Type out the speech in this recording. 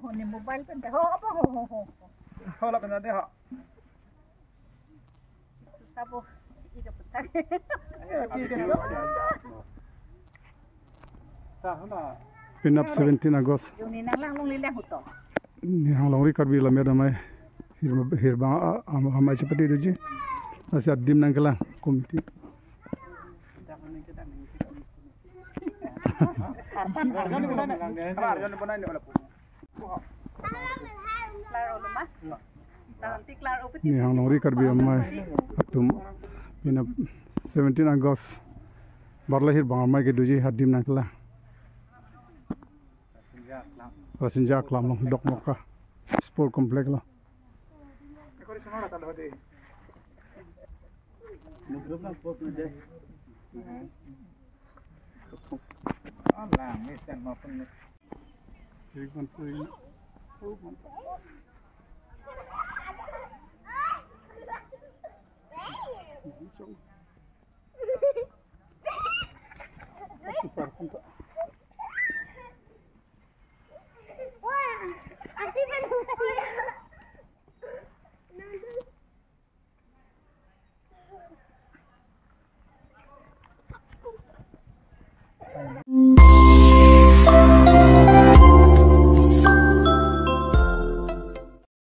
Ni mobile pun dah. Apa ho. Ho la kana de ha. Sabo. Ika putar. Pin up 17 August. Yung ninang lang long lilang huto. Ni hang long record bi la me da mai hir ba amai chapati do ji. Asi adim nang kala komiti. Ni hang long record bi amai atum pin up 17 August. Barla hir ba amai ke do ji adim nang kala. Passenger club long dok moka sport complex lo.